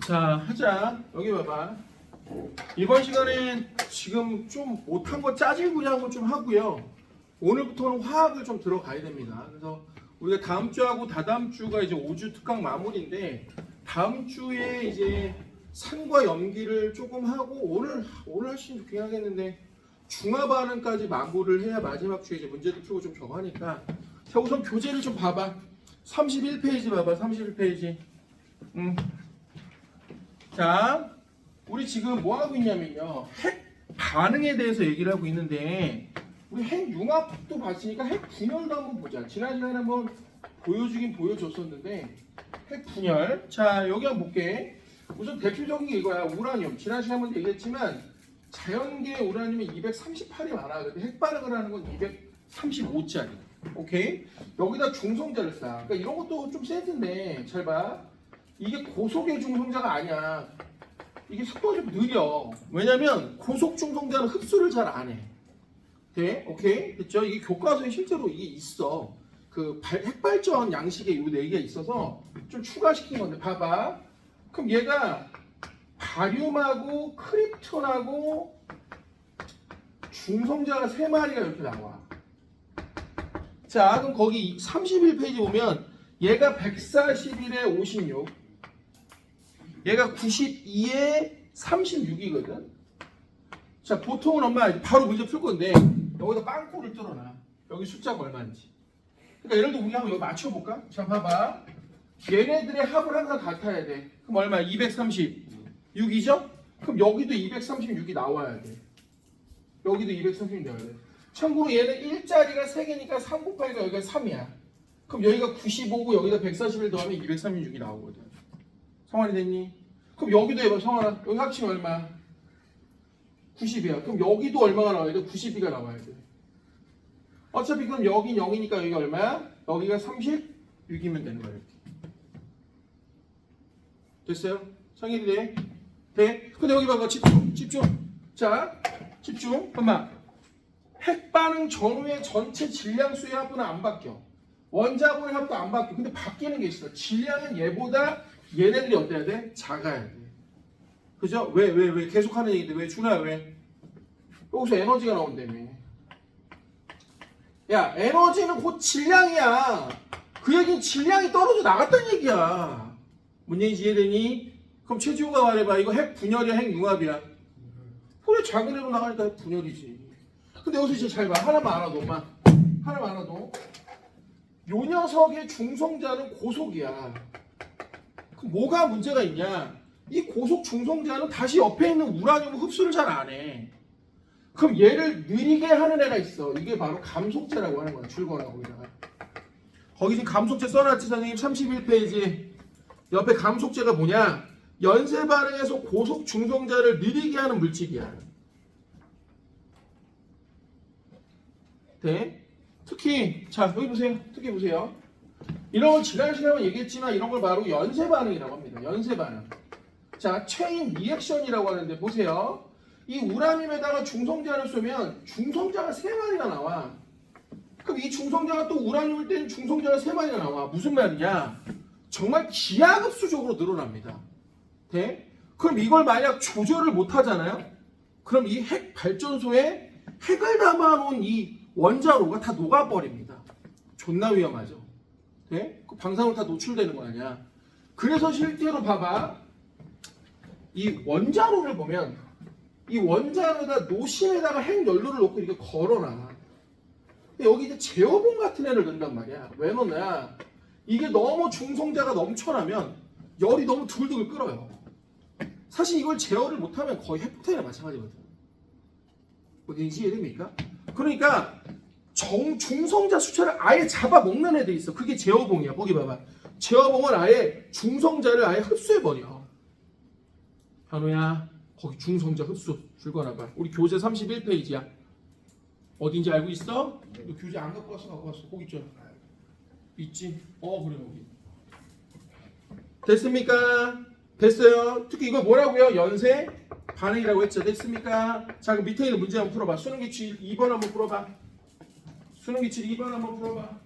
자, 하자. 여기 봐봐. 이번 시간엔 지금 좀 못한 거 짜질구리한 거 좀 하고요. 오늘부터는 화학을 좀 들어가야 됩니다. 그래서 우리가 다음 주하고 다다음 주가 이제 5주 특강 마무리인데 다음 주에 이제 산과 염기를 조금 하고 오늘 하시면 좋긴 하겠는데 중화 반응까지 마무리를 해야 마지막 주에 이제 문제도 풀고 좀 저거 하니까 자, 우선 교재를 좀 봐봐. 31페이지 봐봐. 31페이지. 자, 우리 지금 뭐 하고 있냐면요. 핵 반응에 대해서 얘기를 하고 있는데 우리 핵 융합도 봤으니까 핵 분열도 한번 보자. 지난 시간에 한번 보여주긴 보여줬었는데 핵 분열. 자, 여기 한번 볼게. 우선 대표적인 게 이거야. 우라늄. 지난 시간에 얘기했지만 자연계 우라늄이 238이 많아. 근데 핵 반응을 하는 건 235짜리. 오케이? 여기다 중성자를 쌓아. 그러니까 이런 것도 좀 센스인데 잘 봐. 이게 고속의 중성자가 아니야. 이게 속도가 좀 느려. 왜냐면 고속 중성자는 흡수를 잘 안 해. 돼? 오케이? 됐죠? 이게 교과서에 실제로 이게 있어. 그 핵발전 양식에 요 4개가 있어서 좀 추가시킨 건데 봐봐. 그럼 얘가 바륨하고 크립톤하고 중성자가 3마리가 이렇게 나와. 자, 그럼 거기 31페이지 보면 얘가 141에 56, 얘가 92에 36이거든. 자, 보통은 엄마 바로 문제 풀 건데 여기다 빵꾸를 뚫어놔. 여기 숫자가 얼마인지. 그러니까 예를 들어 우리 한번 여기 맞춰볼까? 자, 봐봐. 얘네들의 합을 항상 같아야 돼. 그럼 얼마야? 236이죠? 그럼 여기도 236이 나와야 돼. 여기도 236이 나와야 돼. 참고로 얘는 1자리가 3개니까 3 곱하기가 여기가 3이야. 그럼 여기가 95고 여기다 141 더하면 236이 나오거든. 성환이 됐니? 그럼 여기도 해봐. 성환아. 여기 합치면 얼마? 90이야. 그럼 여기도 얼마가 나와야 돼? 92가 나와야 돼. 어차피 그럼 여긴 0이니까 여기 얼마야? 여기가 36이면 되는 거야. 이렇게. 됐어요? 성일이 돼? 돼? 근데 여기 봐봐. 집중. 자, 집중. 엄마. 핵 반응 전후의 전체 질량수의 합은 안 바뀌어. 원자고의 합도 안 바뀌어. 근데 바뀌는 게 있어. 질량은 얘보다 얘네들이 어때야 돼? 작아야 돼. 그죠? 왜? 계속 하는 얘기인데 왜? 준아 왜? 여기서 에너지가 나온다며. 야, 에너지는 곧 질량이야. 그 얘기는 질량이 떨어져 나갔다는 얘기야. 뭔 얘기인지 이해되니? 그럼 최지호가 말해봐. 이거 핵 분열이야, 핵 융합이야? 그래, 작은 애로 나가니까 핵 분열이지. 근데 여기서 이제 잘 봐. 하나만 알아도, 엄마. 하나만 알아도. 요 녀석의 중성자는 고속이야. 그럼 뭐가 문제가 있냐? 이 고속 중성자는 다시 옆에 있는 우라늄 흡수를 잘 안 해. 그럼 얘를 느리게 하는 애가 있어. 이게 바로 감속제라고 하는 거야. 줄거라고 여기다가. 거기 지금 감속제 써놨지 선생님. 31페이지. 옆에 감속제가 뭐냐? 연쇄 반응에서 고속 중성자를 느리게 하는 물질이야. 네? 특히 자 여기 보세요. 특히 보세요. 이런 걸 지난 시간에 얘기했지만 이런 걸 바로 연쇄 반응이라고 합니다. 연쇄 반응. 자, 체인 리액션이라고 하는데 보세요. 이 우라늄에다가 중성자를 쏘면 중성자가 3마리가 나와. 그럼 이 중성자가 또 우라늄을 땐 중성자가 3마리가 나와. 무슨 말이냐? 정말 기하급수적으로 늘어납니다. 네? 그럼 이걸 만약 조절을 못 하잖아요? 그럼 이 핵 발전소에 핵을 담아놓은 이 원자로가 다 녹아버립니다. 존나 위험하죠. 네? 그 방사능 다 노출되는 거 아니야. 그래서 실제로 봐봐. 이 원자로를 보면 이 원자로에다 노실에다가 핵연료를 넣고 이렇게 걸어놔. 근데 여기 이제 제어봉 같은 애를 넣는단 말이야. 왜 넣냐? 이게 너무 중성자가 넘쳐나면 열이 너무 두글두글 끓어요. 사실 이걸 제어를 못하면 거의 핵폭탄이나 마찬가지거든. 어딘지 이해됩니까? 그러니까 중성자 수치를 아예 잡아먹는 애들이 있어. 그게 제어봉이야. 거기 봐봐. 제어봉은 아예 중성자를 아예 흡수해버려. 현우야, 거기 중성자 흡수 줄거나봐. 우리 교재 31페이지야. 어딘지 알고 있어? 너 교재 안 갖고 왔어. 거기 있잖아. 있지? 그래 거기. 됐습니까? 됐어요. 특히 이거 뭐라고요? 연쇄 반응이라고 했죠. 됐습니까? 자, 그럼 밑에 있는 문제 한번 풀어봐. 수능기출 2번 한번 풀어봐. 수능기출 2번 한번 풀어봐.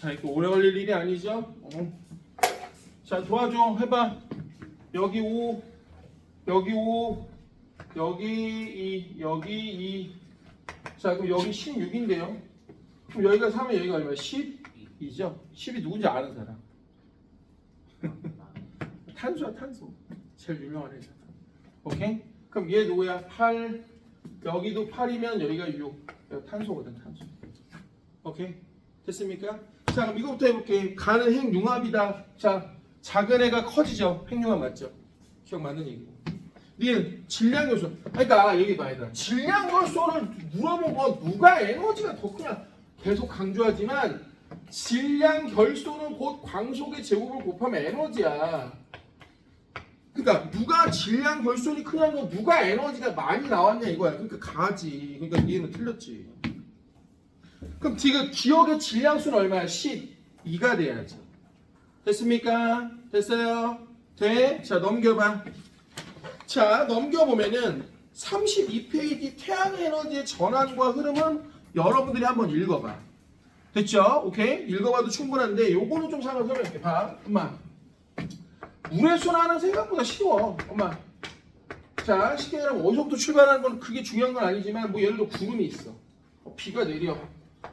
자, 이렇게 오래 걸릴 일이 아니죠? 자, 도와줘. 해봐. 여기 5, 여기 5, 여기 2, 여기 2. 자, 그럼 여기 16인데요. 그럼 여기가 3면 여기가 얼마야? 12죠? 10이 누군지 아는 사람? 탄소야, 탄소. 제일 유명한 애잖아. 오케이? 그럼 얘 누구야? 8. 여기도 8이면 여기가 6. 여기 탄소거든, 탄소. 오케이? 됐습니까? 자, 그럼 이거부터 해볼게. 가는 핵융합이다. 자, 작은 애가 커지죠? 핵융합 맞죠? 기억 맞는 얘기고. 니은 질량 요소. 그러니까 얘기 봐, 얘들아. 질량 요소를 물어보고 누가 에너지가 더 크냐 계속 강조하지만 질량 결소는 곧 광속의 제곱을 곱하면 에너지야. 그러니까 누가 질량 결손이 크냐는 건 누가 에너지가 많이 나왔냐 이거야. 그러니까 가지. 그러니까 얘는 틀렸지. 그럼 지금 기억의 질량수는 얼마야? 12가 돼야지. 됐습니까? 됐어요? 돼? 자, 넘겨봐. 자, 넘겨보면은 32페이지 태양의 에너지의 전환과 흐름은 여러분들이 한번 읽어봐. 됐죠? 오케이? 읽어봐도 충분한데 요거는 좀 생각해볼게. 봐. 엄마. 물의 순환은 생각보다 쉬워. 엄마. 자, 쉽게 말하면 어디서부터 출발하는 건 그게 중요한 건 아니지만 뭐 예를 들어 구름이 있어. 비가 내려.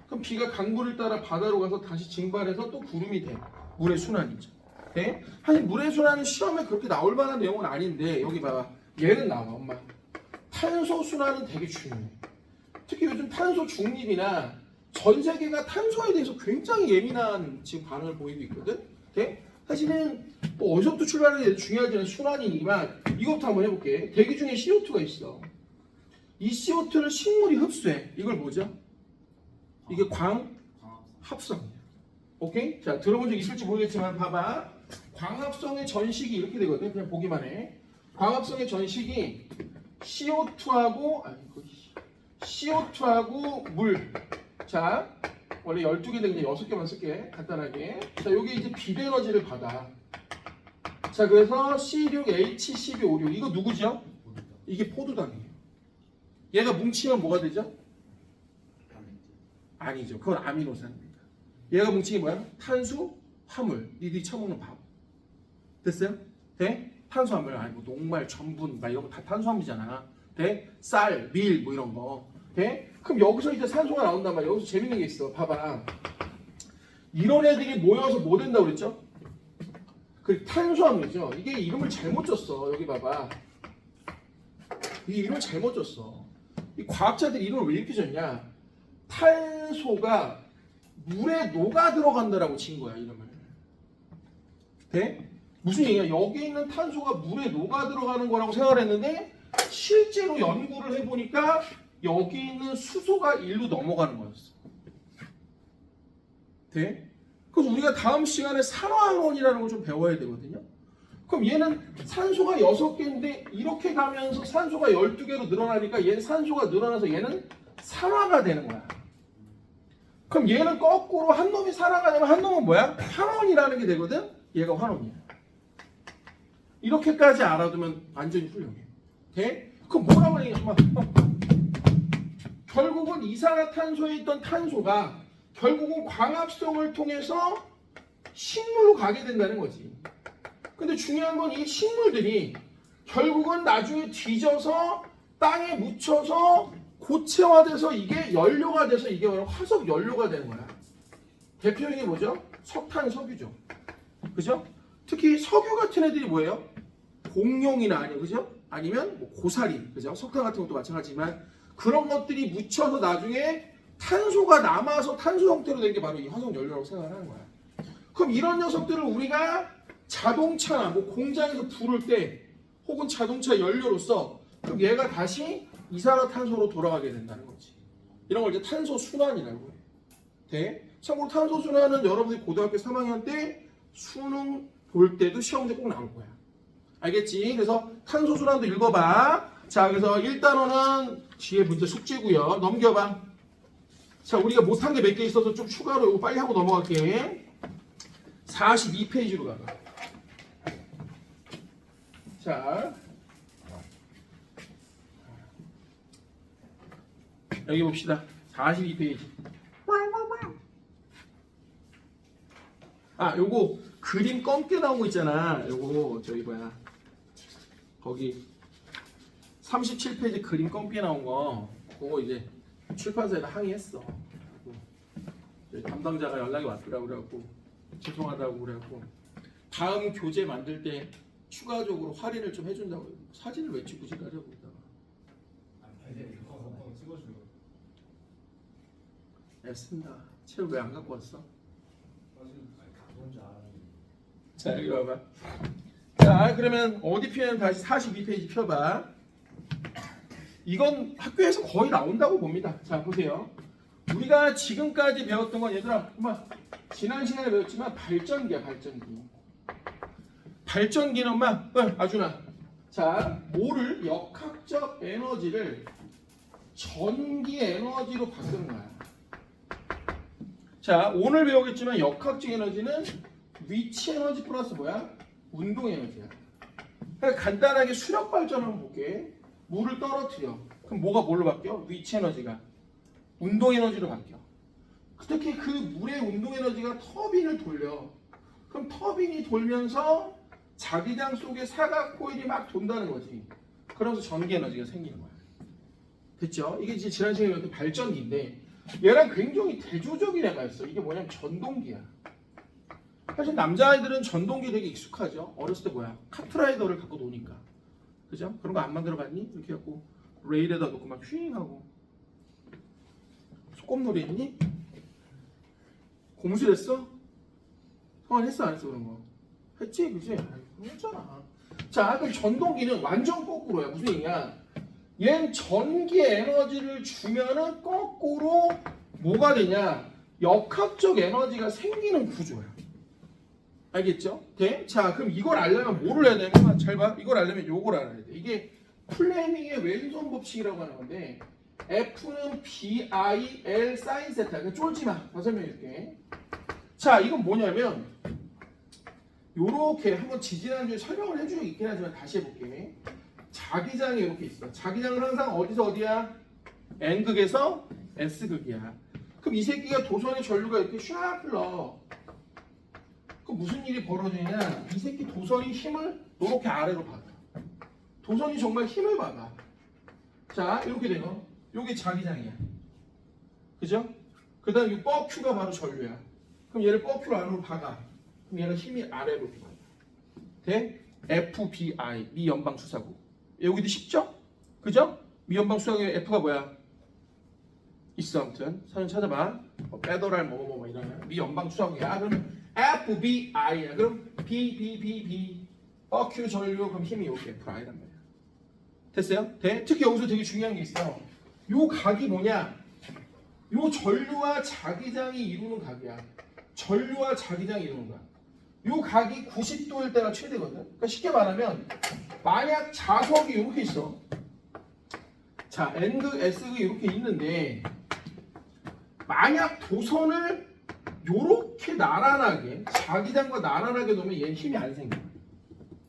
그럼 비가 강물을 따라 바다로 가서 다시 증발해서 또 구름이 돼. 물의 순환이죠. 네? 사실 물의 순환은 시험에 그렇게 나올 만한 내용은 아닌데 여기 봐봐. 얘는 나와. 엄마. 탄소 순환은 되게 중요해. 특히 요즘 탄소 중립이나 전 세계가 탄소에 대해서 굉장히 예민한 지금 반응을 보이고 있거든. 네? 사실은 뭐 어디서부터 출발하는지 중요하지는 순환이니만 이것부터 한번 해볼게. 대기 중에 CO2가 있어. 이 CO2를 식물이 흡수해. 이걸 뭐죠? 이게 광합성이야. 오케이? 자, 들어본 적 있을지 모르겠지만 봐봐. 광합성의 전식이 이렇게 되거든. 그냥 보기만 해. 광합성의 전식이 CO2하고 물. 자, 원래 12개 되는데 6개만 쓸게. 간단하게. 자, 여기 이제 비대에너지를 받아. 자, 그래서 C6H12O6. 이거 누구죠? 이게 포도당이에요. 얘가 뭉치면 뭐가 되죠? 아니죠. 그건 아미노산입니다. 얘가 뭉치면 뭐야? 탄수, 화물. 니들이 처먹는 밥. 됐어요? 돼? 탄수화물 아니고 녹말, 전분 막 이런 거 다 탄수화물이잖아. 돼? 쌀, 밀 뭐 이런 거. 돼? 그럼 여기서 이제 산소가 나온단 말이야. 여기서 재밌는 게 있어. 봐봐. 이런 애들이 모여서 뭐 된다고 그랬죠? 그 탄수화물이죠. 이게 이름을 잘못 줬어. 여기 봐봐. 이 이름을 잘못 줬어. 이 과학자들이 이름을 왜 이렇게 줬냐? 탄소가 물에 녹아 들어간다라고 친 거야, 이름을. 돼? 무슨 얘기야? 여기 있는 탄소가 물에 녹아 들어가는 거라고 생각을 했는데 실제로 연구를 해보니까 여기 있는 수소가 일로 넘어가는 거였어. 돼? 그래서 우리가 다음 시간에 산화항원이라는 걸 좀 배워야 되거든요. 그럼 얘는 산소가 6개인데 이렇게 가면서 산소가 12개로 늘어나니까 얘는 산소가 늘어나서 얘는 산화가 되는 거야. 그럼 얘는 거꾸로 한 놈이 산화가 되면 한 놈은 뭐야? 환원이라는 게 되거든? 얘가 환원이야. 이렇게까지 알아두면 완전히 훌륭해. 돼? 그럼 뭐라고 얘기해? 결국은 이산화탄소에 있던 탄소가 결국은 광합성을 통해서 식물로 가게 된다는 거지. 근데 중요한 건 이 식물들이 결국은 나중에 뒤져서 땅에 묻혀서 고체화돼서 이게 연료가 돼서 이게 화석 연료가 되는 거야. 대표적인 게 뭐죠? 석탄, 석유죠. 그죠? 특히 석유 같은 애들이 뭐예요? 공룡이나 아니면 그죠? 아니면 뭐 고사리, 그죠? 석탄 같은 것도 마찬가지지만 그런 것들이 묻혀서 나중에 탄소가 남아서 탄소 형태로 된 게 바로 이 화석 연료라고 생각을 하는 거야. 그럼 이런 녀석들을 우리가 자동차나 뭐 공장에서 부를 때 혹은 자동차 연료로서 그럼 얘가 다시 이산화탄소로 돌아가게 된다는 거지. 이런 걸 이제 탄소 순환이라고 해. 돼? 참고로 탄소 순환은 여러분들이 고등학교 3학년 때 수능 볼 때도 시험 문제 꼭 나올 거야. 알겠지? 그래서 탄소 순환도 읽어봐. 자, 그래서 1단원은 뒤에 문제 숙제고요. 넘겨봐. 자, 우리가 못한 게 몇 개 있어서 좀 추가로 이거 빨리 하고 넘어갈게. 42페이지로 가봐. 자, 여기 봅시다. 42페이지. 아, 요거 그림 검게 나온 거 있잖아. 요거 저기 뭐야. 거기 37페이지 그림 검게 나온 거. 그거 이제 출판사에다 항의했어. 담당자가 연락이 왔더라고 그래갖고 죄송하다고 그래갖고 다음 교재 만들 때 추가적으로 할인을 좀 해준다고. 사진을 왜 찍고 지랄하고 있다가. 애쓴다. 책 왜 안 갖고 왔어? 자, 여기 와봐. 자, 그러면 어디 표현 다시 42페이지 펴봐. 이건 학교에서 거의 나온다고 봅니다. 자, 보세요. 우리가 지금까지 배웠던 건 얘들아, 엄마 지난 시간에 배웠지만 발전기야, 발전기. 발전기는 엄마, 아준아. 자, 뭐를 역학적 에너지를 전기 에너지로 바꾸는 거야. 자, 오늘 배우겠지만 역학적 에너지는 위치 에너지 플러스 뭐야? 운동 에너지야. 그러니까 간단하게 수력 발전 한번 볼게. 물을 떨어뜨려. 그럼 뭐가 뭘로 바뀌어? 위치 에너지가 운동 에너지로 바뀌어. 특히 그 물의 운동 에너지가 터빈을 돌려. 그럼 터빈이 돌면서 자기장 속에 사각 코일이 막 돈다는 거지. 그러면서 전기 에너지가 생기는 거야. 됐죠? 이게 이제 지난 시간에 배웠던 발전기인데 얘랑 굉장히 대조적인 애가 있어. 이게 뭐냐면 전동기야. 사실 남자아이들은 전동기 되게 익숙하죠. 어렸을 때 뭐야? 카트라이더를 갖고 노니까. 그죠? 그런 거 안 만들어봤니? 이렇게 갖고 레일에다 놓고 막 휘잉하고. 소꿉놀이 했니? 고무줄 했어? 성환 했어 안 했어 그런 거? 했지 그지? 했잖아. 자, 그럼 전동기는 완전 거꾸로야. 무슨 얘기야? 얘는 전기 에너지를 주면은 거꾸로 뭐가 되냐? 역학적 에너지가 생기는 구조야. 알겠죠? 돼? 자, 그럼 이걸 알려면 뭐를 해야 되냐면 잘 봐. 이걸 알려면 요걸 알아야 돼. 이게 플레밍의 왼손 법칙이라고 하는 건데 F는 BIL 사인 세타. 그러니까 쫄지 마. 다 설명해줄게. 자, 이건 뭐냐면 요렇게 한번 지지난주에 설명을 해주고 있긴 하지만 다시 해볼게. 자기장이 이렇게 있어. 자기장은 항상 어디서 어디야? N극에서 S극이야. 그럼 이 새끼가 도선의 전류가 이렇게 샥 흘러. 그럼 무슨 일이 벌어지냐? 이 새끼 도선이 힘을 이렇게 아래로 받아. 도선이 정말 힘을 받아. 자, 이렇게 되고 요게 자기장이야. 그죠? 그 다음 이 뻐큐가 바로 전류야. 그럼 얘를 뻐큐로 안으로 박아. 그럼 얘가 힘이 아래로 받아. 돼? FBI, 미연방수사국. 여기도 쉽죠? 그죠? 미연방수사국의 F가 뭐야? 있어 아무튼. 사진 찾아봐. 페더럴 뭐뭐뭐 이러면 미연방수사국이야. 그러면 FBI야. 그럼 B. 뻐큐 전류 그럼 힘이 이렇게 FI란 말이야. 됐어요? 돼? 특히 여기서 되게 중요한 게 있어. 요 각이 뭐냐? 요 전류와 자기장이 이루는 각이야. 전류와 자기장이 이루는 거야. 요 각이 90도일 때가 최대거든. 그러니까 쉽게 말하면 만약 자석이 이렇게 있어. 자, N극, S극이 이렇게 있는데 만약 도선을 요렇게 나란하게 자기장과 나란하게 놓으면 얘는 힘이 안 생겨.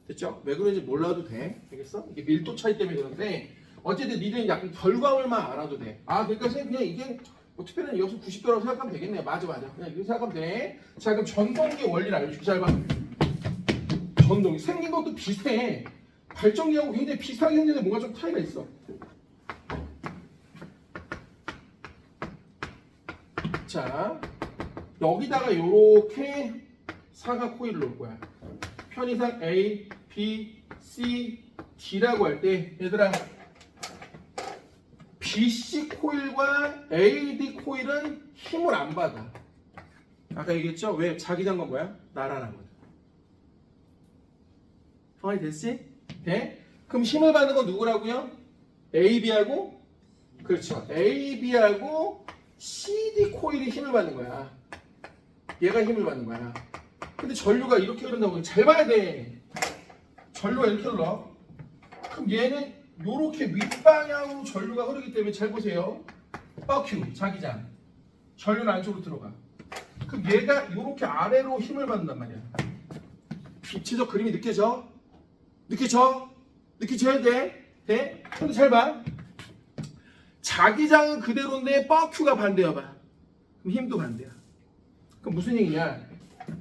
됐죠? 왜 그런지 몰라도 돼. 알겠어? 이게 밀도 차이 때문에 그런데 어쨌든 니들은 약간 결과물만 알아도 돼. 아, 그러니까 그냥 이게 뭐 특별히 여기서 90도라고 생각하면 되겠네. 맞아. 그냥 이렇게 생각하면 돼. 자, 그럼 전동기의 원리를 알려줄게. 잘 봐. 전동기 생긴 것도 비슷해. 발전기하고 굉장히 비슷하게 생겼는데 뭔가 좀 차이가 있어. 자, 여기다가 요렇게 사각 코일을 놓을 거야. 편의상 A, B, C, D라고 할 때 얘들아 BC 코일과 AD 코일은 힘을 안 받아. 아까 얘기했죠? 왜? 자기장과 뭐야? 나란하거든. 정리 됐지? 네? 그럼 힘을 받는 건 누구라고요? AB하고 그렇죠. AB하고 CD 코일이 힘을 받는 거야. 얘가 힘을 받는 거야. 근데 전류가 이렇게 흐른다고 잘 봐야 돼. 전류가 이렇게 흘러. 그럼 얘는 요렇게 윗방향으로 전류가 흐르기 때문에 잘 보세요. 뻐큐 자기장. 전류는 안쪽으로 들어가. 그럼 얘가 요렇게 아래로 힘을 받는단 말이야. 입체적 그림이 느껴져? 느껴져야 돼? 돼? 근데 잘 봐. 자기장은 그대로인데 뻐큐가 반대여봐. 그럼 힘도 반대야. 그럼 무슨 얘기냐?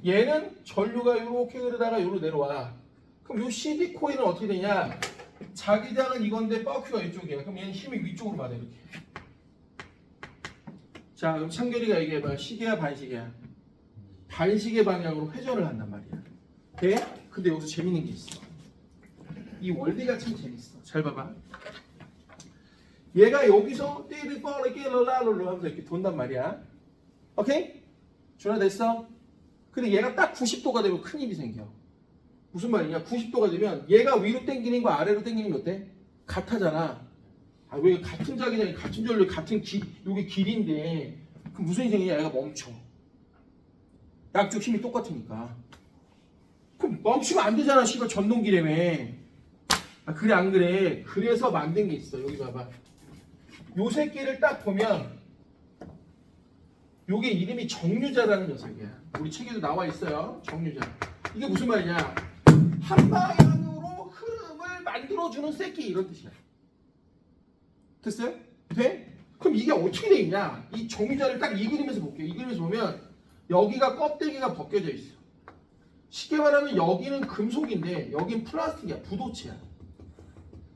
얘는 전류가 이렇게 흐르다가 요로 내려와. 그럼 요 CD 코일은 어떻게 되냐? 자기장은 이건데 버큐가 이쪽이야. 그럼 얘는 힘이 위쪽으로 받아 이렇게. 자, 그럼 창결이가 얘기해봐. 시계야 반시계야? 반시계 방향으로 회전을 한단 말이야. 돼? 근데 여기서 재밌는 게 있어. 이 원리가 참 재밌어. 잘 봐봐. 얘가 여기서 띠리뻘리끼르라르르 하면서 이렇게 돈단 말이야. 오케이? 준화됐어? 근데 얘가 딱 90도가 되면 큰 힘이 생겨. 무슨 말이냐? 90도가 되면 얘가 위로 당기는 거 아래로 당기는 게 어때? 같아잖아. 아, 왜 같은 자기장이 같은 전류 같은 요게 길인데 그럼 무슨 힘이 생기냐? 얘가 멈춰. 양쪽 힘이 똑같으니까. 그럼 멈추면 안 되잖아. 씨발 전동기라며. 아, 그래 안 그래? 그래서 만든 게 있어. 여기 봐봐. 요 새끼를 딱 보면 요게 이름이 정류자라는 녀석이야. 우리 책에도 나와 있어요. 정류자. 이게 무슨 말이냐? 한 방향으로 흐름을 만들어주는 새끼 이런 뜻이야. 됐어요? 돼? 그럼 이게 어떻게 돼 있냐? 이 정류자를 딱 이 그림에서 볼게요. 이 그림에서 보면 여기가 껍데기가 벗겨져 있어. 쉽게 말하면 여기는 금속인데 여긴 플라스틱이야. 부도체야.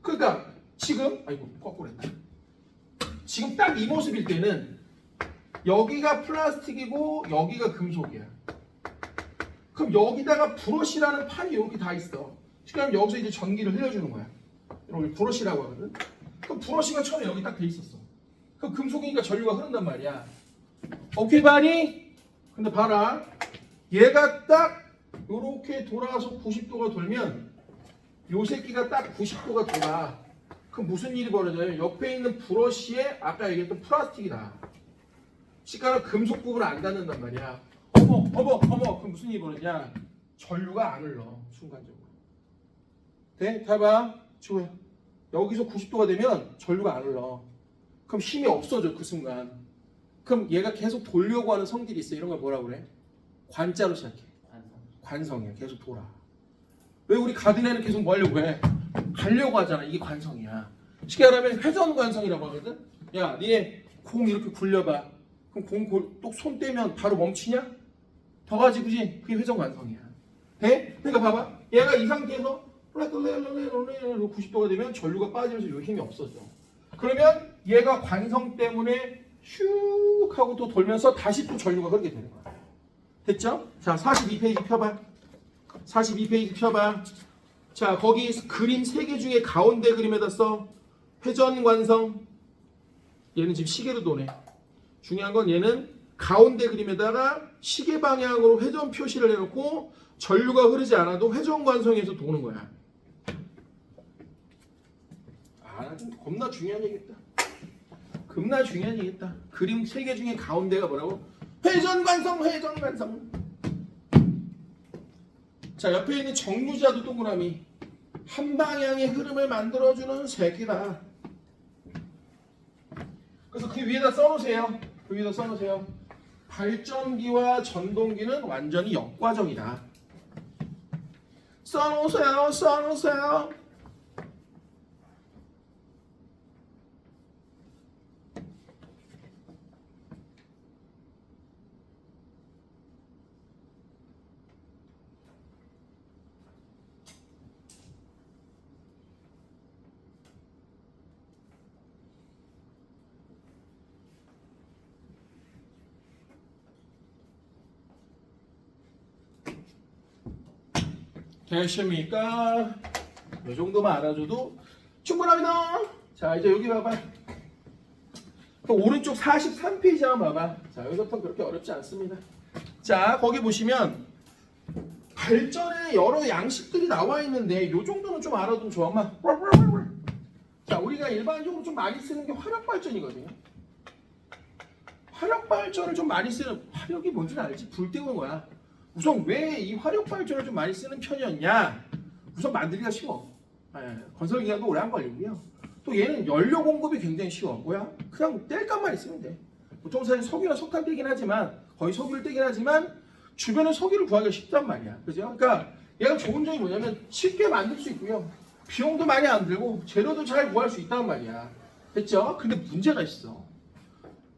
그러니까 지금 아이고 거꾸로 했다. 지금 딱 이 모습일 때는 여기가 플라스틱이고 여기가 금속이야. 그럼 여기다가 브러쉬라는 판이 이렇게 다 있어. 그럼 여기서 이제 전기를 흘려주는 거야. 이걸 브러쉬라고 하거든. 그럼 브러쉬가 처음에 여기 딱 돼 있었어. 그럼 금속이니까 전류가 흐른단 말이야. 오케이 바니? 근데 봐라. 얘가 딱 이렇게 돌아서 90도가 돌면 요 새끼가 딱 90도가 돌아. 그럼 무슨 일이 벌어져요? 옆에 있는 브러쉬에 아까 얘기했던 플라스틱이다. 시가는 금속 부분을 안 닿는단 말이야. 어머. 그럼 무슨 일이 벌어지냐? 전류가 안 흘러. 순간적으로. 돼? 잘 봐. 지호야. 여기서 90도가 되면 전류가 안 흘러. 그럼 힘이 없어져 그 순간. 그럼 얘가 계속 돌려고 하는 성질이 있어. 이런 걸 뭐라 그래? 관자로 시작해. 관성이야. 계속 돌아. 왜 우리 가드레는 계속 뭐 하려고 해? 가려고 하잖아. 이게 관성이야. 쉽게 말하면 회전 관성이라고 하거든. 야, 니네 공 이렇게 굴려봐. 그럼 공 또 손 떼면 바로 멈추냐? 더 가지 그지? 그게 회전 관성이야. 돼? 그러니까 봐봐. 얘가 이 상태에서 90도가 되면 전류가 빠지면서 요 힘이 없어져. 그러면 얘가 관성 때문에 슉 하고 또 돌면서 다시 또 전류가 흐르게 되는 거야. 됐죠? 자, 42페이지 펴봐. 42페이지 펴봐. 자, 거기 그림 3개 중에 가운데 그림에다 써. 회전 관성. 얘는 지금 시계로 도네. 중요한 건 얘는 가운데 그림에다가 시계 방향으로 회전 표시를 해놓고 전류가 흐르지 않아도 회전 관성에서 도는 거야. 아, 겁나 중요한 얘기겠다. 겁나 중요한 얘기겠다. 그림 3개 중에 가운데가 뭐라고? 회전 관성. 자, 옆에 있는 정류자도 동그라미. 한 방향의 흐름을 만들어주는 새끼다. 그래서 그 위에다 써놓으세요. 발전기와 전동기는 완전히 역과정이다. 써놓으세요. 되십니까? 이 정도만 알아줘도 충분합니다. 자, 이제 여기 봐봐. 또 오른쪽 43페이지 한번 봐봐. 자, 여기서부터 그렇게 어렵지 않습니다. 자, 거기 보시면 발전의 여러 양식들이 나와 있는데 이 정도는 좀 알아두면 좋아. 엄마. 자, 우리가 일반적으로 좀 많이 쓰는 게 화력발전이거든요. 화력발전을 좀 많이 쓰는, 화력이 뭔지는 알지? 불 때우는 거야. 우선 왜 이 화력발전을 좀 많이 쓰는 편이었냐? 우선 만들기가 쉬워. 건설기간도 오래 안 걸리고요. 또 얘는 연료 공급이 굉장히 쉬워. 뭐야? 그냥 뗄감만 있으면 돼. 보통 사실 석유나 석탄 떼긴 하지만, 거의 석유를 떼긴 하지만 주변에 석유를 구하기가 쉽단 말이야. 그죠? 그러니까 얘가 좋은 점이 뭐냐면 쉽게 만들 수 있고요. 비용도 많이 안 들고 재료도 잘 구할 수 있단 말이야. 됐죠? 근데 문제가 있어.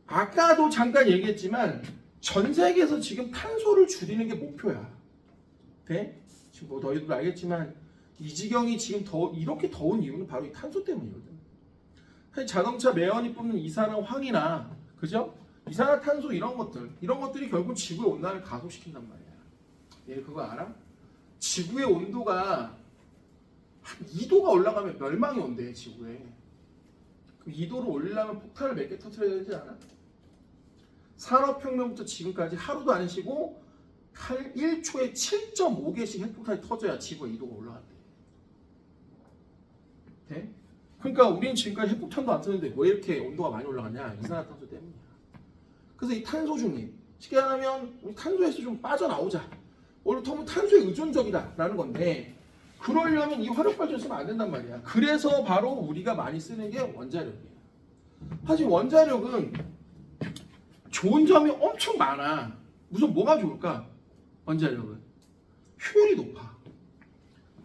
아까도 잠깐 얘기했지만 전 세계에서 지금 탄소를 줄이는 게 목표야. 돼? 지금 뭐 너희도 알겠지만 이 지경이 지금 이렇게 더운 이유는 바로 이 탄소 때문이거든. 사실 자동차 매연이 뿜는 이산화황이나 그죠? 이산화탄소 이런 것들이 결국 지구의 온난화를 가속시킨단 말이야. 얘 그거 알아? 지구의 온도가 한 2도가 올라가면 멸망이 온대 지구에. 그럼 2도를 올리려면 폭탄을 몇 개 터뜨려야 되지 않아? 산업혁명부터 지금까지 하루도 안 쉬고 1초에 7.5개씩 핵폭탄이 터져야 지구가 2도가 올라간대. 돼? 그러니까 우리는 지금까지 핵폭탄도 안 쓰는데 왜 이렇게 온도가 많이 올라갔냐? 이산화탄소 때문이야. 그래서 이 탄소 중립, 쉽게 말하면 우리 탄소에서 좀 빠져나오자. 오늘부터 탄소에 의존적이다 라는 건데 그러려면 이 화력발전 쓰면 안 된단 말이야. 그래서 바로 우리가 많이 쓰는 게 원자력이에요. 사실 원자력은 좋은 점이 엄청 많아. 무슨 뭐가 좋을까? 원자력은 효율이 높아.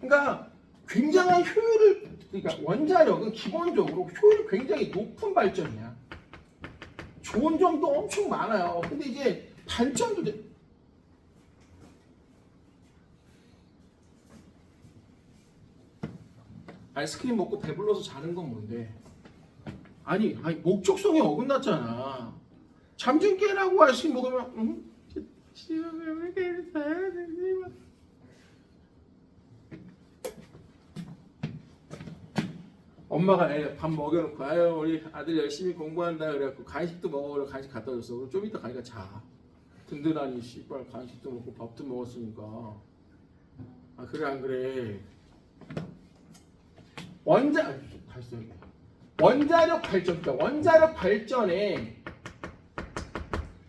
그러니까 굉장한 효율을, 그러니까 원자력은 기본적으로 효율이 굉장히 높은 발전이야. 좋은 점도 엄청 많아요. 근데 이제 단점도 아이스크림 먹고 배불러서 자는 건 뭔데? 아니 목적성이 어긋났잖아. 잠 좀 깨라고 아이스크림 먹으면 엄마가 애 밥 먹여놓고 아유 우리 아들 열심히 공부한다 그래갖고 간식도 먹으러 간식 갖다 줬어. 그럼 좀 이따 가니까 자. 든든하니 씨발 간식도 먹고 밥도 먹었으니까. 아 그래 안 그래? 원자력 발전, 그러니까 원자력 발전에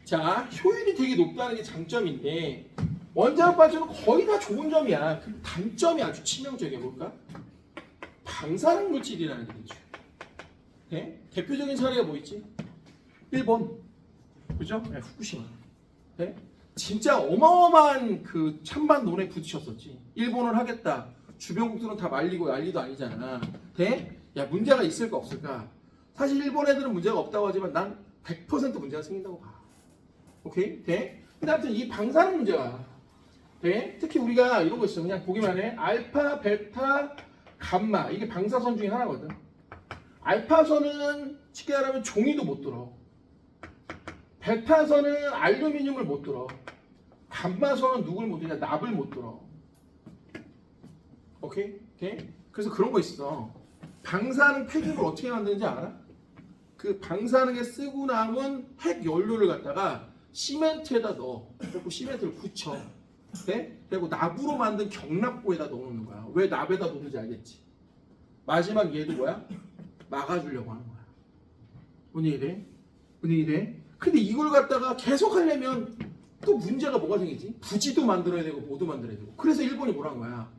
자 효율이 되게 높다는 게 장점인데 원자력 발전은 거의 다 좋은 점이야. 그 단점이 아주 치명적이야. 뭘까? 방사능 물질이라는 게 있죠. 네? 대표적인 사례가 뭐 있지? 일본, 그죠? 네, 후쿠시마. 네? 진짜 어마어마한 그 찬반 논에 부딪혔었지. 일본을 하겠다. 주변국들은 다 말리고 난리도 아니잖아. 돼? 야 문제가 있을까 없을까? 사실 일본 애들은 문제가 없다고 하지만 난 100% 문제가 생긴다고 봐. 오케이? 돼? 근데 아무튼 이 방사능 문제가 돼? 특히 우리가 이런 거 있어. 그냥 보기만 해. 알파, 베타, 감마. 이게 방사선 중에 하나거든. 알파선은 쉽게 말하면 종이도 못 들어. 베타선은 알루미늄을 못 들어. 감마선은 누굴 못 들냐? 납을 못 들어. 오케이? 오케이? 그래서 그런 거 있어. 방사능 폐기물 어떻게 만드는지 알아? 그 방사능에 쓰고 남은 핵 연료를 갖다가 시멘트에다 넣어. 그리고 시멘트를 굳혀. 네? 그리고 납으로 만든 경납고에다 넣어놓는 거야. 왜 납에다 넣는지 알겠지? 마지막 얘도 뭐야? 막아주려고 하는 거야. 분위기 돼? 분위기 돼? 근데 이걸 갖다가 계속 하려면 또 문제가 뭐가 생기지? 부지도 만들어야 되고 뭐도 만들어야 되고. 그래서 일본이 뭐란 거야?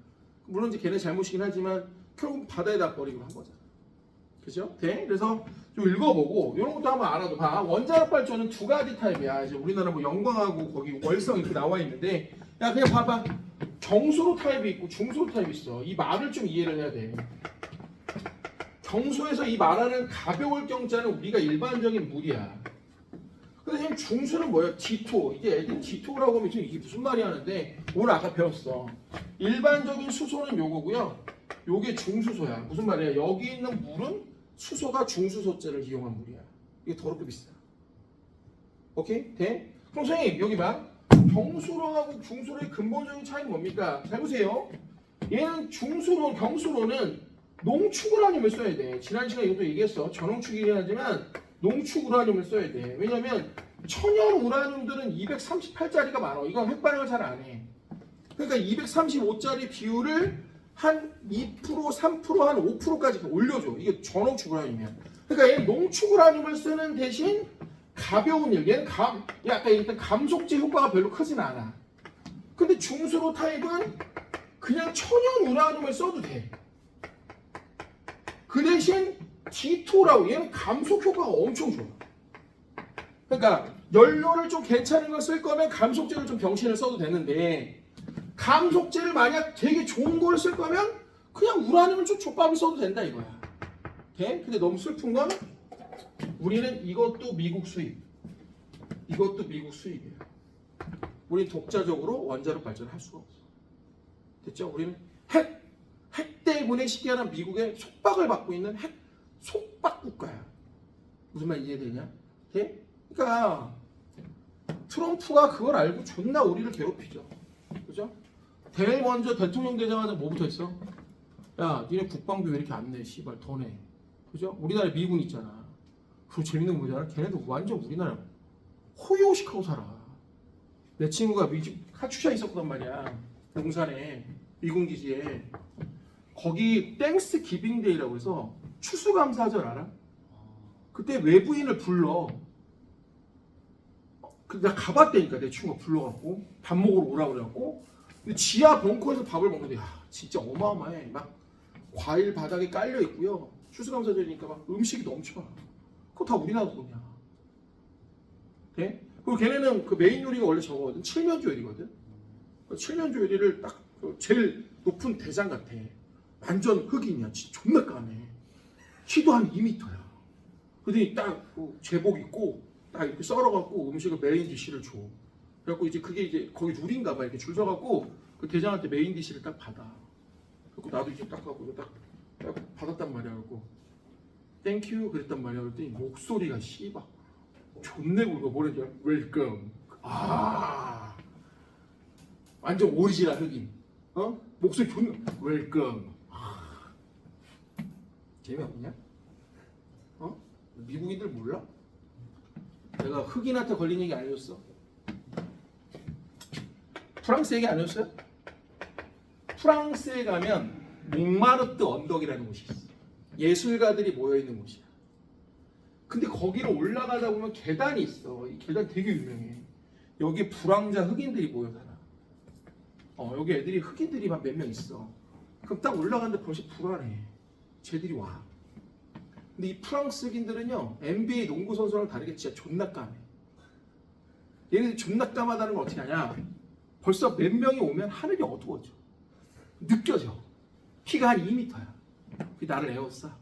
물론 이제 걔네 잘못이긴 하지만 결국 바다에다 버리기로 한 거잖아. 그죠? 돼? 그래서 좀 읽어보고 이런 것도 한번 알아도 봐. 원자력 발전은 두 가지 타입이야. 이제 우리나라 뭐 영광하고 거기 월성 이렇게 나와 있는데 야 그냥 봐봐. 경수로 타입이 있고 중수로 타입이 있어. 이 말을 좀 이해를 해야 돼. 경수에서 이 말하는 가벼울 경자는 우리가 일반적인 물이야. 근데 지금 중수는 뭐야? 디토. 이게 애들 디토라고 하면 이게 무슨 말이 하는데 오늘 아까 배웠어. 일반적인 수소는 요거고요. 요게 중수소야. 무슨 말이야? 여기 있는 물은 수소가 중수소째를 이용한 물이야. 이게 더럽게 비싸. 오케이? 돼? 그럼 선생님 여기 봐. 경수로하고 중수로의 근본적인 차이는 뭡니까? 잘 보세요. 얘는 중수로, 경수로는 농축 우라늄을 써야 돼. 지난 시간에 이것도 얘기했어. 전농축이긴 하지만 농축 우라늄을 써야 돼. 왜냐면 천연 우라늄들은 238짜리가 많아. 이건 핵반응을 잘 안 해. 그러니까 235짜리 비율을 한 2%, 3%, 한 5%까지 올려줘. 이게 전농축 우라늄이야. 그러니까 얘는 농축 우라늄을 쓰는 대신 가벼운 일. 얘는 약간 일단 감속제 효과가 별로 크진 않아. 근데 중수로 타입은 그냥 천연 우라늄을 써도 돼. 그 대신 D2라고 얘는 감속 효과가 엄청 좋아. 그러니까 연료를 좀 괜찮은 걸 쓸 거면 감속제를 좀 병신을 써도 되는데 감속제를 만약 되게 좋은 걸 쓸 거면 그냥 우라늄을 좀 족밥을 써도 된다 이거야. 돼? 근데 너무 슬픈 건 우리는 이것도 미국 수입. 이것도 미국 수입이에요. 우린 독자적으로 원자력 발전할 수가 없어. 됐죠? 우리는 핵 때문에 쉽게 말하면 미국의 속박을 받고 있는 핵 속박 국가야. 무슨 말 이해되냐? 예? 그러니까 트럼프가 그걸 알고 존나 우리를 괴롭히죠. 그죠? 제일 먼저 대통령 되자마자 뭐부터 했어? 야, 니네 국방비 왜 이렇게 안 내? 씨발 더 내. 그죠? 우리나라에 미군 있잖아. 그리고 재밌는 거 뭐잖아. 걔네도 완전 우리나라 호요식하고 살아. 내 친구가 카츄샤 있었단 말이야. 용산에 미군 기지에. 거기 땡스 기빙 데이라고 해서 추수감사절 알아? 그때 외부인을 불러. 나 가봤다니까 내 친구가 불러갖고 밥 먹으러 오라고 그래갖고 근데 지하 벙커에서 밥을 먹는데 야 진짜 어마어마해. 막 과일 바닥에 깔려 있고요. 추수감사절이니까 막 음식이 넘쳐. 그거 다 우리나라 돈이야. 네? 그리고 걔네는 그 메인 요리가 원래 저거거든. 칠면조 요리거든. 칠면조 요리를 딱 제일 높은 대장 같아. 완전 흑인이야. 진짜 존나 까매. 키도 한 2m야. 그러더니 딱 제복 입고 딱 이렇게 썰어갖고 음식을 메인 디시를 줘. 그래갖고 이제 그게 이제 거기 룰인가 봐. 이렇게 줄 서갖고 그 대장한테 메인 디시를 딱 받아. 그래갖고 나도 이제 딱 갖고 딱 받았단 말이야. 그래갖고 땡큐 그랬단 말이야. 그랬더니 목소리가 씨발 존내 굵어. 뭐랬냐? 웰컴. 아 완전 오리지널 흑인. 어? 목소리 존나 웰컴. 재미없냐? 어? 미국인들 몰라? 내가 흑인한테 걸린 얘기 아니었어? 프랑스 얘기 아니었어요? 프랑스에 가면 몽마르트 언덕이라는 곳이 있어. 예술가들이 모여있는 곳이야. 근데 거기를 올라가다 보면 계단이 있어. 이 계단 되게 유명해. 여기 불황자 흑인들이 모여 살아. 여기 애들이 흑인들이 막 몇 명 있어. 그럼 딱 올라가는데 벌써 불안해. 쟤들이 와. 근데 이 프랑스 흑인들은요 NBA 농구 선수랑 다르게 진짜 존나 까매. 얘네들 존나 까마다는 걸 어떻게 하냐? 벌써 몇 명이 오면 하늘이 어두워져. 느껴져. 키가 한 2m야. 그게 나를 에워싸.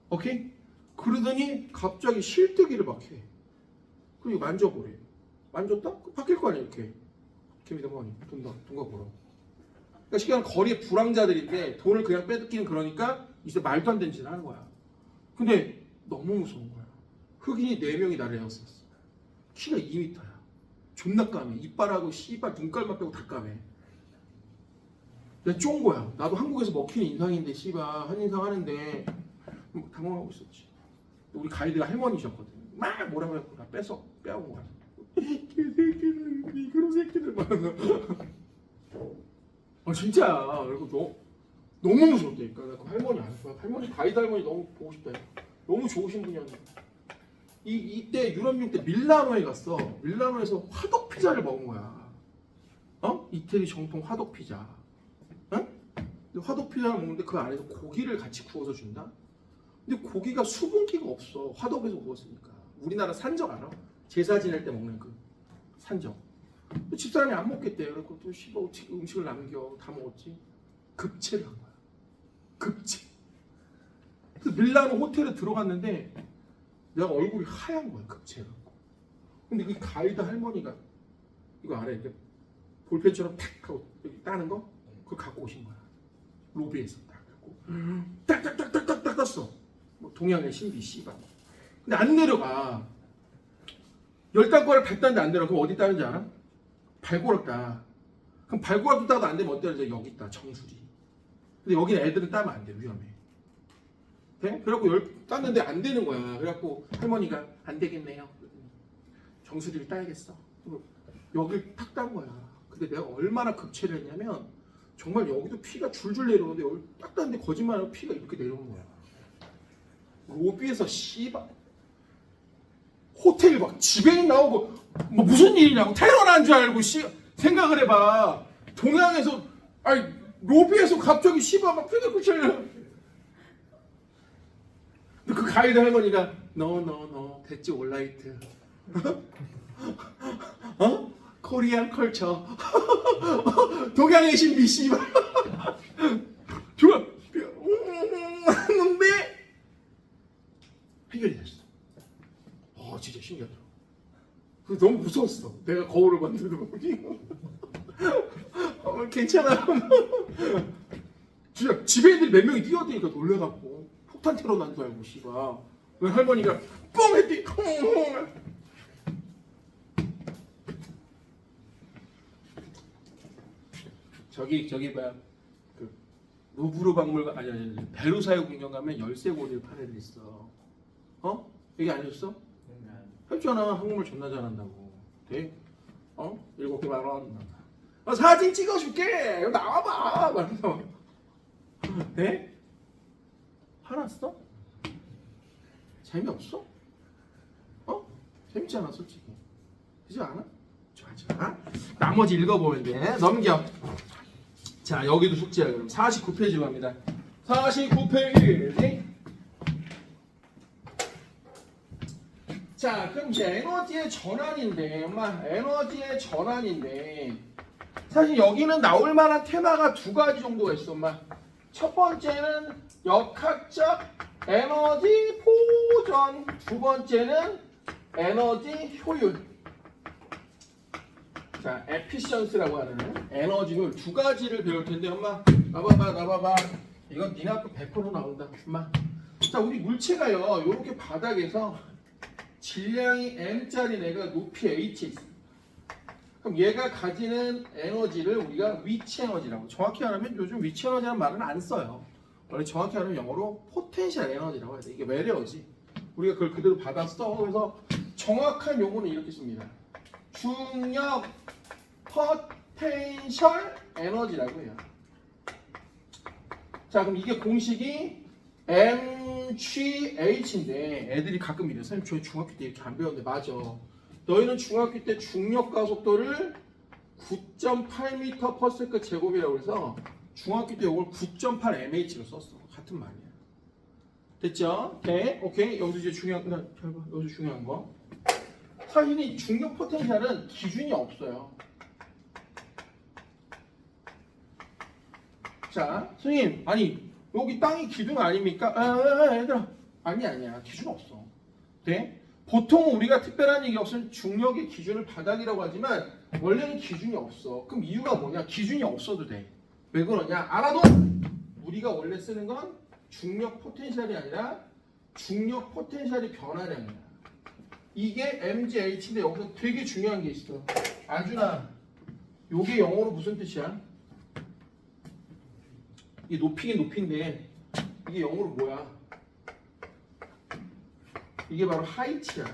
오케이? 그러더니 갑자기 실뜨기를 막 해. 그리고 만져보래. 만졌다? 바뀔 거 아니야 이렇게. 개미다 뭐니? 돈 갖고 걸어. 그러니까 시간 거리에 불황자들인데 돈을 그냥 빼앗기는 그러니까 이제 말도 안 되는 짓을 하는 거야. 근데 너무 무서운 거야. 흑인이 4명이 나를 에워쌌어. 키가 2m야. 존나 까매. 이빨하고 씨발 눈깔만 빼고 다 까매. 내가 쫀 거야. 나도 한국에서 먹히는 인상인데 씨발 한인상 하는데 당황하고 있었지. 우리 가이드가 할머니셨거든. 막 뭐라고 해갖고 나 빼온 거야. 개새끼들 그런 새끼들 말하면서 진짜. 그리고 너무 무섭다니까. 나 그 할머니 알았어. 할머니 가이드 할머니 너무 보고 싶다. 너무 좋으신 분이었는데 이때 유럽 때 밀라노에 갔어. 밀라노에서 화덕 피자를 먹은 거야. 이태리 정통 화덕 피자. 응? 화덕 피자를 먹는데 그 안에서 고기를 같이 구워서 준다. 근데 고기가 수분기가 없어. 화덕에서 구웠으니까. 우리나라 산적 알아? 제사 지낼 때 먹는 그 산적. 집사람이 안 먹겠대. 그래서 또 씨발 어떻게 음식을 남겨. 다 먹었지. 급체를 한 거야. 급체. 그래서 밀라노 호텔에 들어갔는데 내가 얼굴이 하얀 거야. 급체를. 근데 그 가이드 할머니가 이거 알아? 이렇게 볼펜처럼 탁 하고 여기 따는 거? 그걸 갖고 오신 거야. 로비에서 딱 갖고 딱딱딱딱딱 땄어. 뭐 동양의 신비 씨발. 근데 안 내려가. 10단권을 뱉다는데 안 내려가. 그럼 어디 따는지 알아? 발고락 따. 그럼 발고락도 따도 안 되면 어디 따는지 여기 있다. 정수리. 근데 여기는 애들은 따면 안 돼. 위험해. 네? 그래갖고 땄는데 안 되는 거야. 그래갖고 할머니가 안 되겠네요. 정수리를 따야겠어. 여기를 탁 딴 거야. 근데 내가 얼마나 급체를 했냐면 정말 여기도 피가 줄줄 내려오는데 여기 딱 땄는데 거짓말하고 피가 이렇게 내려오는 거야. 로비에서 씨발 호텔 막 지배인 나오고 뭐 무슨 일이냐고 테러 난 줄 알고 생각을 해봐. 동양에서 아니 로비에서 갑자기 씨발 막 피가 꽂혀요. 근데 그 가이드 할머니가 no 됐지 올라이트. 코리안 컬처. 동양의 신비 씨발. 좋아. 했는데 해결이 됐어. 진짜 신기하더라. 그 너무 무서웠어. 내가 거울을 봤는데 보니. 괜찮아. 진짜 집에 애들이 몇 명이 뛰어드니까 놀래갖고 폭탄 테러 난 줄 알고 씨가. 할머니가 뻥 했더니 저기 뭐야 그 루브르 박물관 아니 베르사유 궁전 가면 열쇠고리를 파는 애 있어. 어? 얘기 안 해줬어? 했잖아. 한국말 존나 잘한다고. 돼? 7개 만원. 사진 찍어줄게. 나와봐. 말해서. 돼? 화났어? 재미없어? 재밌지 않아 솔직히. 그지 않아? 좋아. 나머지 읽어보면 돼. 넘겨. 자 여기도 숙제야. 그럼 49페이지 갑니다. 49페이지. 자 그럼 이제 에너지의 전환인데 엄마 에너지의 전환인데 사실 여기는 나올 만한 테마가 두 가지 정도가 있어 엄마. 첫 번째는 역학적 에너지 보존, 두 번째는 에너지 효율. 자 에피션스라고 하는 에너지 효율 두 가지를 배울 텐데 엄마 나봐봐 이건 니네 학교 100% 나온다 엄마. 자 우리 물체가요 요렇게 바닥에서 질량이 m짜리 내가 높이 h에 있어. 그럼 얘가 가지는 에너지를 우리가 위치 에너지라고. 정확히 말하면 요즘 위치 에너지라는 말은 안 써요. 원래 정확히 말하면 영어로 포텐셜 에너지라고 해야 돼. 이게 외래어지. 우리가 그걸 그대로 받아 써. 그래서 정확한 용어는 이렇게 씁니다. 중력 포텐셜 에너지라고 해요. 자 그럼 이게 공식이 mgh인데 애들이 가끔 이래. 선생님 저희 중학교 때 이렇게 안 배웠는데 맞아. 너희는 중학교 때 중력 가속도를 9.8m/s 제곱이라고 해서 중학교 때 이걸 9.8mh로 썼어. 같은 말이야. 됐죠? 오케이. 여기서 이제 중요한 여기서 중요한 거. 사실 이 중력 포텐셜은 기준이 없어요. 자, 선생님, 아니 여기 땅이 기준 아닙니까? 얘들아, 아니야. 기준 없어. 돼? 보통 우리가 특별한 얘기 없으면 중력의 기준을 바닥이라고 하지만 원래는 기준이 없어. 그럼 이유가 뭐냐? 기준이 없어도 돼. 왜 그러냐? 알아도 우리가 원래 쓰는 건 중력 포텐셜이 아니라 중력 포텐셜이 변화량이야. 이게 mgh인데 여기서 되게 중요한 게 있어. 안준아, 요게 영어로 무슨 뜻이야? 이게 높이긴 높이인데 이게 영어로 뭐야? 이게 바로 하이트야.